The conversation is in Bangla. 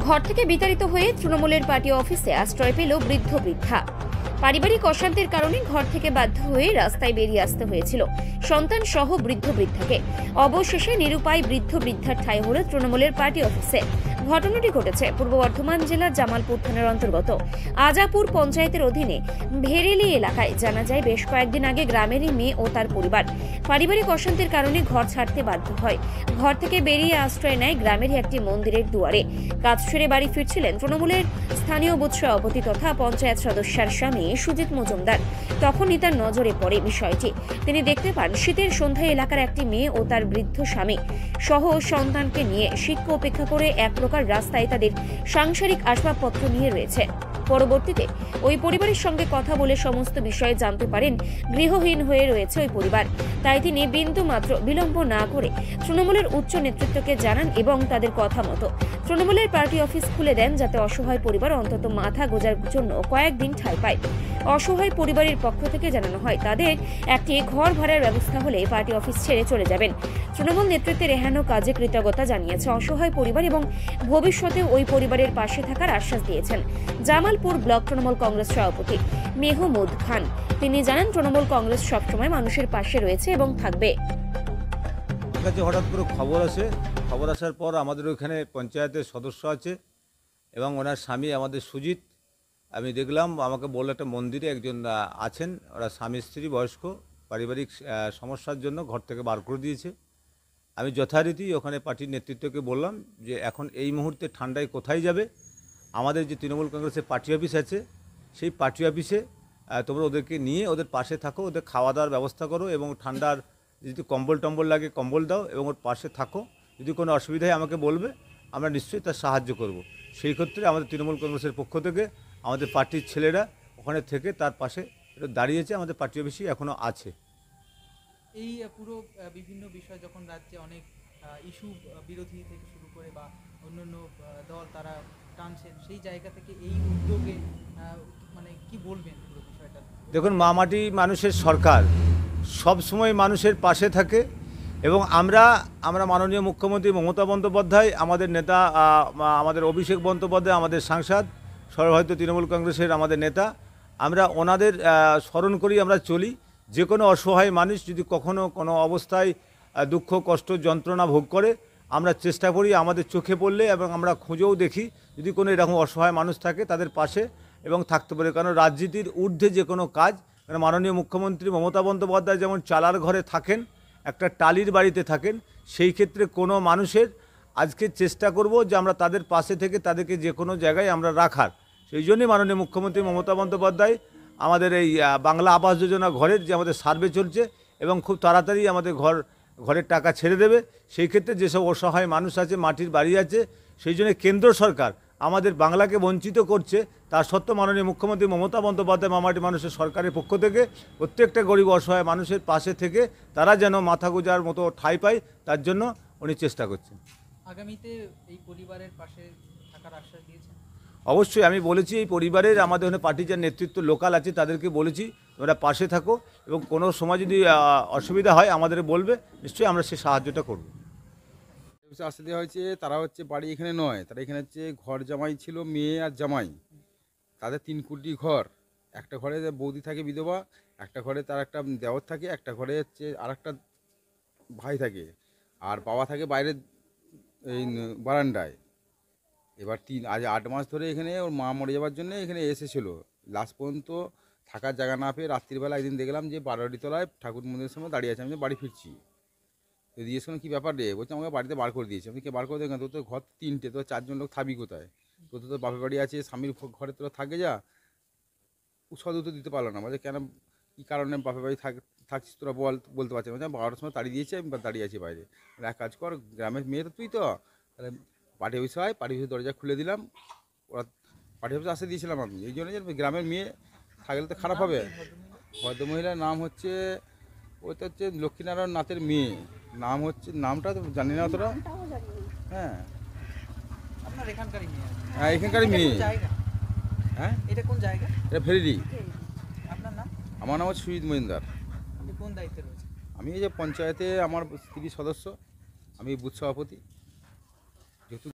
ঘর থেকে বিতাড়িত হয়ে তৃণমূলের পার্টি অফিসে আশ্রয় পেল বৃদ্ধ বৃদ্ধা। পারিবারিক অশান্তির কারণে ঘর থেকে বাধ্য হয়ে রাস্তায় বেরিয়ে আসতে হয়েছিল সন্তান সহ বৃদ্ধ বৃদ্ধাকে। অবশেষে নিরুপায় বৃদ্ধ বৃদ্ধার ঠাঁই হল তৃণমূলের পার্টি অফিসে। ঘটনাটি ঘটেছে পূর্ব বর্ধমান জেলার জামালপুর থানার অন্তর্গত আজাপুর পঞ্চায়েতের অধীনে ভেরেলি এলাকায়। জানা যায়, বেশ কয়েকদিন আগে গ্রামেরই মেয়ে ও তার পরিবার পারিবারিক অশান্তির কারণে ঘর ছাড়তে বাধ্য হয়। ঘর থেকে বেরিয়ে আশ্রয় নেয় গ্রামেরই একটি মন্দিরের দুয়ারে। কাজ সেরে বাড়ি ফিরছিলেন তৃণমূলের স্থানীয় বুথ সভাপতি তথা পঞ্চায়েত সদস্যার স্বামী সুজিত মজুমদার। তখনই তার নজরে পড়ে বিষয়টি। তিনি দেখতে পান শীতের সন্ধ্যায় এলাকার একটি মেয়ে ও তার বৃদ্ধ স্বামী সহ সন্তানকে নিয়ে শীতকে উপেক্ষা করে এক প্রকার রাস্তায় তাদের সাংসারিক আসবাবপত্র নিয়ে রয়েছে। পরবর্তীতে ওই পরিবারের সঙ্গে কথা বলে সমস্ত বিষয়ে জানতে পারেন গৃহহীন হয়ে রয়েছে ওই পরিবার। তাই তিনি বিন্দু মাত্র বিলম্ব না করে তৃণমূলের উচ্চ নেতৃত্বকে জানান এবং তাদের কথা মতো তৃণমূলের পার্টি অফিস খুলে দেন, যাতে অসহায় পরিবার অন্তত মাথা গোঁজার জন্য কয়েকদিন ঠাঁই পায়। অসহায় পরিবারের পক্ষ থেকে জানানো হয় তাদের একটি ঘর ভাড়ার ব্যবস্থা হলে পার্টি অফিস ছেড়ে চলে যাবেন। তৃণমূল নেতৃত্বের এহেন কাজে কৃতজ্ঞতা জানিয়েছে অসহায় পরিবার এবং ভবিষ্যতে ওই পরিবারের পাশে থাকার আশ্বাস দিয়েছেন জামালপুর ব্লক তৃণমূল কংগ্রেস সভাপতি মেহমুদ খান। তিনি জানান, তৃণমূল কংগ্রেস সবসময় মানুষের পাশে রয়েছে এবং থাকবে। হঠাৎ করে খবর আসার পর আমাদের ওইখানে পঞ্চায়েতের সদস্য আছে এবং ওনার স্বামী আমাদের সুজিত, আমি দেখলাম আমাকে বলল একটা মন্দিরে একজন আছেন, ওরা স্বামী স্ত্রী বয়স্ক, পারিবারিক সমস্যার জন্য ঘর থেকে বার করে দিয়েছে। আমি যথারীতি ওখানে পার্টির নেতৃত্বকে বললাম যে এখন এই মুহূর্তে ঠান্ডায় কোথায় যাবে, আমাদের যে তৃণমূল কংগ্রেসের পার্টি অফিস আছে সেই পার্টি অফিসে তোমরা ওদেরকে নিয়ে ওদের পাশে থাকো, ওদের খাওয়া দাওয়ার ব্যবস্থা করো এবং ঠান্ডার যদি কম্বল টম্বল লাগে কম্বল দাও এবং ওর পাশে থাকো। যদি কোনো অসুবিধা হয় আমাকে বলবে, আমরা নিশ্চয়ই তার সাহায্য করব। সেই ক্ষেত্রে আমাদের তৃণমূল কংগ্রেসের পক্ষ থেকে আমাদের পার্টির ছেলেরা ওখানে থেকে তার পাশে দাঁড়িয়েছে, আমাদের পার্টি অফিসই এখনও আছে। এই পুরো বিভিন্ন বিষয় যখন রাজ্যে অনেক ইস্যু বিরোধী থেকে শুরু করে বা অন্যান্য দল তারা টানছেন, সেই জায়গা থেকে এই উদ্যোগে মানে কি বলবেন পুরো বিষয়টা? দেখুন, মামাটি মানুষের সরকার সব সময় মানুষের পাশে থাকে এবং আমরা মাননীয় মুখ্যমন্ত্রী মমতা বন্দ্যোপাধ্যায়, আমাদের নেতা আমাদের অভিষেক বন্দ্যোপাধ্যায়, আমাদের সাংসদ সর্বভারতীয় তৃণমূল কংগ্রেসের আমাদের নেতা, আমরা ওনাদের স্মরণ করি আমরা চলি। যে কোনো অসহায় মানুষ যদি কখনো কোনো অবস্থায় দুঃখ কষ্ট যন্ত্রণা ভোগ করে, আমরা চেষ্টা করি আমাদের চোখে পড়লে এবং আমরা খুঁজেও দেখি যদি কোনো এরকম অসহায় মানুষ থাকে তাদের পাশে এবং থাকতে পারে। কারণ রাজনীতির ঊর্ধ্বে যে কোনো কাজ, মাননীয় মুখ্যমন্ত্রী মমতা বন্দ্যোপাধ্যায় যেমন চালার ঘরে থাকেন, একটা টালির বাড়িতে থাকেন, সেই ক্ষেত্রে কোনো মানুষের আজকে চেষ্টা করব যে আমরা তাদের পাশে থেকে তাদেরকে যে কোনো জায়গায় আমরা রাখার। সেই জন্যই মাননীয় মুখ্যমন্ত্রী মমতা বন্দ্যোপাধ্যায় আমাদের এই বাংলা আবাস যোজনা ঘরের যে আমাদের সার্ভে চলছে এবং খুব তাড়াতাড়ি আমাদের ঘরের টাকা ছেড়ে দেবে। সেই ক্ষেত্রে যেসব অসহায় মানুষ আছে, মাটির বাড়ি আছে, সেই জন্য কেন্দ্র সরকার আমাদের বাংলাকে বঞ্চিত করছে, তার সত্ত্বেও মাননীয় মুখ্যমন্ত্রী মমতা বন্দ্যোপাধ্যায় মামাটি মানুষের সরকারের পক্ষ থেকে প্রত্যেকটা গরিব অসহায় মানুষের পাশে থেকে তারা যেন মাথা গোঁজার মতো ঠাঁই পায়, তার জন্য উনি চেষ্টা করছেন। আগামীতে এই পরিবারের পাশে থাকার আশ্বাস দিয়েছেন? অবশ্যই আমি বলেছি, এই পরিবারের আমাদের ওখানে পার্টির যে নেতৃত্ব লোকাল আছে তাদেরকে বলেছি তোমরা পাশে থাকো এবং কোনো সময় যদি অসুবিধা হয় আমাদের বলবে, নিশ্চয়ই আমরা সে সাহায্যটা করব। আসতে দেওয়া হয়েছে, তারা হচ্ছে বাড়ি এখানে নয়, তারা এখানে হচ্ছে ঘর জামাই ছিল, মেয়ে আর জামাই, তাদের 3 কোটি ঘর। একটা ঘরে বৌদি থাকে বিধবা, একটা ঘরে তার একটা দেওর থাকে, একটা ঘরে হচ্ছে আর একটা ভাই থাকে, আর বাবা থাকে বাইরের এই বারান্দায়। এবার আজ 8 মাস ধরে এখানে ওর মা মরে যাওয়ার জন্য এখানে এসেছিল। লাস্ট পর্যন্ত থাকার জায়গা না পেয়ে রাত্রিবেলা একদিন দেখলাম যে 12টি তলায় ঠাকুর মন্দিরের সামনে দাঁড়িয়ে আছে। আমি বাড়ি ফিরছি, তো জিজ্ঞেস করলাম কী ব্যাপার রে? বলছে আমাকে বাড়িতে বার করে দিয়েছে। আমি কে বার করে দেবেন? তোর তো ঘর 3টে, তোর 4 জন লোক থাকবি কোথায়? তোর তো বাপের বাড়ি আছে, স্বামীর ঘরে তোরা থাকে যা। সদ উত্তর দিতে পারলো না। বলছে কেন, কী কারণে বাপের বাড়ি থাকছিস তোরা বলতে পারছি না। 12টার সময় তাড়িয়ে দিয়েছে, আমি দাঁড়িয়ে আছি বাইরে। এক কাজ কর, গ্রামের মেয়ে তো তুই, তো তাহলে পার্টি অফিসে হয়, পার্টি অফিসে দরজা খুলে দিলাম। ওরা পার্টি অফিসে আসতে দিয়েছিলাম আমি, এই জন্য যে গ্রামের মেয়ে থাকলে তো খারাপ হবে। ভদ্রমহিলার নাম হচ্ছে, ওইটা হচ্ছে লক্ষ্মীনারায়ণ নাথের মেয়ে। নাম হচ্ছে, নামটা তো জানি না অতটা। হ্যাঁ, আপনার এখানকারই মেয়ে? হ্যাঁ, এখানকারই মেয়ে। হ্যাঁ, এটা কোন জায়গা? এটা ভেরিডি। আপনার নাম? আমার নাম হচ্ছে সুজিত মজুমদার। আপনি কোন দায়িত্বে রয়েছেন? আমি এই যে পঞ্চায়েতে আমার স্ত্রী সদস্য, আমি বুথ সভাপতি।